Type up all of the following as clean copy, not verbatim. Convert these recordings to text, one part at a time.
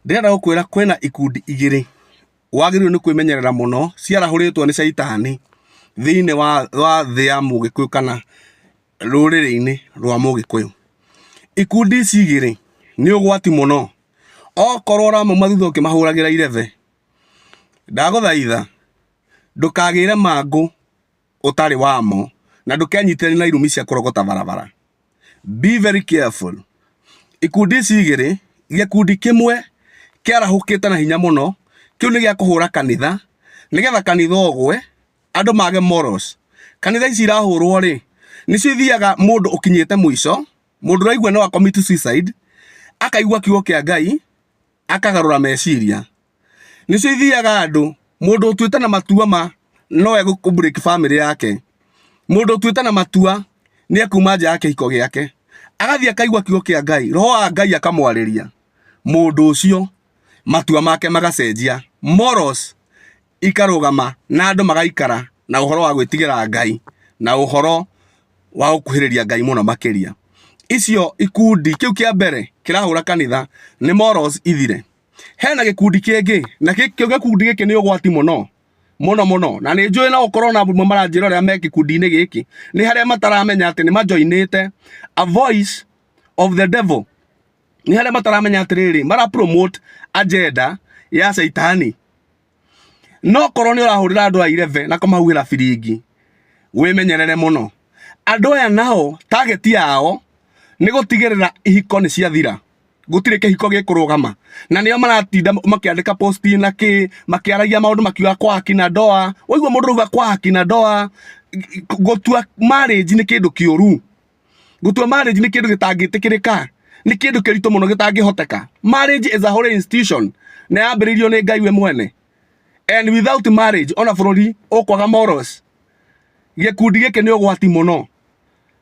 Ndĩrenda gũkwĩra kwĩna ikundi igĩrĩ wagĩrĩirwo nĩ kwĩmenyerera mũno ciarahũrĩtwo nĩ caitani thĩinĩ wa thĩ ya Mũgĩkũyũ kana rũrĩrĩ-inĩ rwa Mũgĩkũyũ. Ikundi ici igĩrĩ nĩ ũgwati mũno. Okorwo ũramauma thutha ũkĩmahũragĩra irebe, ndagũthaitha ndũkagĩre mangũ ũtarĩ wamo na ndũkenyitĩrĩre na irumi cia kũrogota barabara. Be very careful. Ikundi ici igĩrĩ, gĩkundi kĩmwe kĩarahũkĩte na hinya mũno, kĩu nĩ gĩa kũhũra kanitha, nĩgetha kanitha ũgwe, andũ mage morals. Kanitha ici irahũrwo rĩ, nĩcio ithiaga mũndũ ũkinyĩte mũico, mũndũ ũraigua no commit suicide, akaigua kiugo kĩa Ngai, akagarũra meciria. Nĩcio ithiaga andũ, mũndũ ũtuĩte na matua ma no egũbreak family yake. Mũndũ ũtuĩte na matua nĩ ekuma nja ya kĩhiko gĩake, agathiĩ akaigua kiugo kĩa Ngai, roho wa Ngai akamwarĩria. Mũndũ ũcio matua make magacenjia, morals ikarũgama na andũ magaikara na ũhoro wa gwĩtigĩra Ngai na ũhoro wa gũkuhĩrĩria Ngai mũno makĩria. Icio ikundi, kĩu kĩa mbere kĩrahũra kanitha nĩ morals ithire. Hena gĩkundi kĩngĩ, na kĩu gĩkundi gĩkĩ nĩ ũgwati mũno mũno, na nĩ njũĩ no ũkorwo na amwe maranjĩra ũrĩa me gĩkundi-inĩ gĩkĩ, nĩ harĩa mataramenya atĩ nĩ majoinĩte a voice of the devil. Nĩ harĩa mataramenya atĩrĩrĩ, mara promote agenda ya caitani. No korwo nĩ ũrahũrĩra andũ a irebe na kũmahuhĩra biringi, wĩmenyerere mũno. Andũ aya nao target yao nĩ gũtigĩrĩra ihiko nĩ ciathira, gũtirĩ kĩhiko gĩkũrũgama, na nĩo maratinda makĩandĩka posti na makĩaragia maũndũ makiuga kwa haki na ndoa. Waigua mũndũ rauga kwa haki na ndoa, gũtua marriage nĩ kĩndũ kĩũru. Gũtua marriage nĩ kĩndũ gĩtangĩtĩkĩrĩka, nĩ kĩndũ kĩritũ mũno gĩtangĩhoteka. Marriage is a holy institution, na yambĩrĩirio nĩ Ngai we mwene. And without marriage, ona bũrũri ũkwaga morals. Gĩkundi gĩkĩ nĩ ũgwati mũno.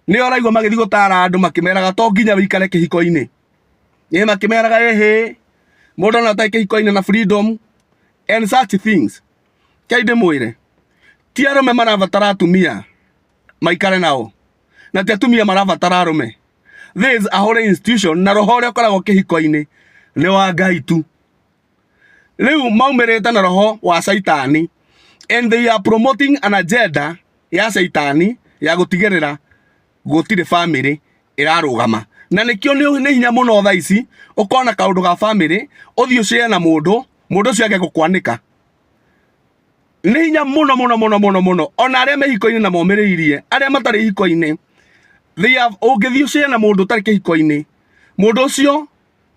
Nĩ ũraigua magĩthiĩ gũtara andũ makĩmeraga to nginya wĩikare kĩhiko-inĩ. Nĩ makĩmeraga ehe, mũndũ ona atarĩ kĩhiko-inĩ na freedom and such things. Kĩai ndĩmwĩre, ti arũme marabatara atumia maikare nao, na ti atumia marabatara arũme. There is a holy institution, na roho ũrĩa ũkoragwo kĩhiko-inĩ nĩ wa Ngai tu. Rĩu maumĩrĩte na roho wa caitani, and they are promoting an agenda ya caitani ya gũtigĩrĩra gũtirĩ family ĩrarũgama. Na nĩkĩo nĩ hinya mũno thaa ici ũkona kaũndũ ga family, ũthiĩ ũcĩe na mũndũ ũcio age gũkwanĩka. Nĩ hinya mũno, ona arĩa me hiko-inĩ na momĩrĩirie, arĩa matarĩ hiko-inĩ, ũngĩthiĩ ũcĩe na mũndũ ũtarĩ kĩhiko-inĩ, mũndũ ũcio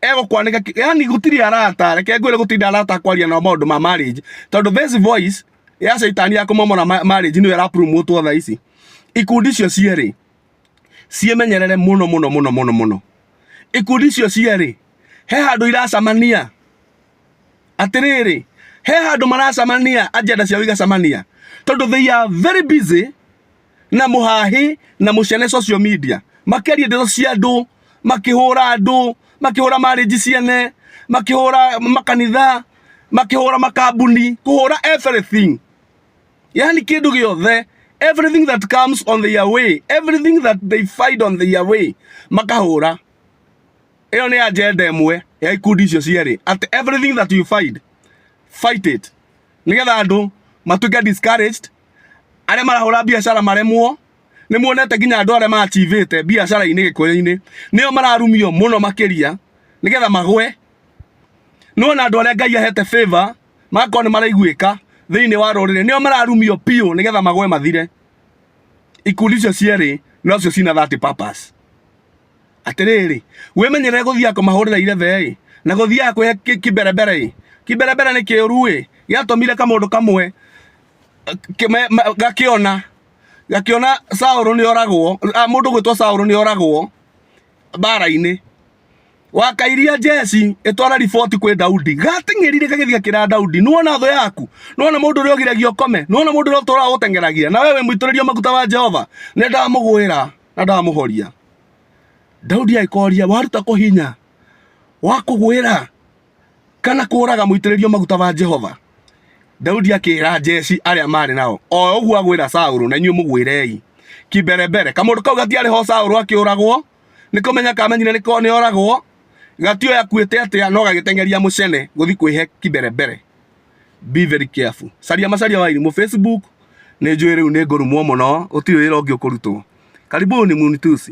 egũkwanĩka. Yani gũtirĩ arata, reke ngwĩre gũtirĩ arata kwaria na maũndũ ma marriage, tondũ this voice ya caitani ya kũmomora marriage nĩyo ĩrapromotwo thaa ici. Ikundi icio cierĩ ciĩmenyerere mũno. Ikundi icio cierĩ he handũ iracamania atĩrĩrĩ, he handũ maracamania agenda ciao igacamania, tondũ they are very busy na mũhahi na mũcene social media, makĩaria ndeto cia andũ, makĩhũra andũ, makĩhũra marriage ciene, makĩhũra makanitha, makĩhũra makambuni, kũhũra everything. Yani kĩndũ gĩothe, everything that comes on their way, everything that they find on their way, makahũra. Ĩyo nĩ agenda ĩmwe ya ikundi icio cierĩ, at everything that you find, fight it. Nĩgetha andũ matuĩke discouraged, arĩa marahũra biacara maremwo. Nĩ muonete nginya andũ arĩa maachivĩte biacara-inĩ Gĩkũyũ-inĩ nĩo mararumio mũno makĩria nĩgetha magwe. Nĩwona andũ arĩa Ngai ahete favor magakorwo nĩ maraiguĩka thĩinĩ wa rũrĩrĩ, nĩo mararumio piũ nĩgetha magwe mathire. Ikundi icio cierĩ nocio cina that purpose. Atĩrĩrĩ, wĩmenyerere gũthiaga kũmahũrĩra irebe na gũthiaga kwĩhe kĩberebere. Kĩberebere nĩ kĩũru gĩatũmire kamũndũ kamwe gakĩona Saũlũ nĩ oragwo, mũndũ gwĩtwo Saũlũ nĩ oragwo mbara-inĩ. Wakairia jeci ĩtwara riboti kwĩ Daudi, gateng'erire gagĩthiĩ gakĩra Daudi. Nĩwona thũ yaku, nĩwona mũndũ ũrĩa ũgiragia ũkome, nĩwona mũndũ ũrĩa ũtũraga gũteng'eragia, na wewe mũitĩrĩrio maguta wa Jehova nĩ ndamũgwĩra na ndamũhoria. Daudi agĩkoria, waruta kũhinya wa kũgwĩra kana kũraga mũitĩrĩrio maguta wa Jehova? Daudi akĩra jeci arĩa marĩ nao, o ũguo agwĩra Saũlũ na inyuĩ mũgwĩrei. Kĩberebere kamũndũ kau gatiarĩ ho Saũlũ akĩũragwo, nĩ kũmenya kamenyire nĩ oragwo, gatio yakuite atia no gagitengeria mucene guthi kwihe kiberebere. Be very careful. Saria Macharia wa Irimũ Facebook ni njui riu ni ngurumwo muno utiri wira ungi ukurutwo. Karibuni Munitusi.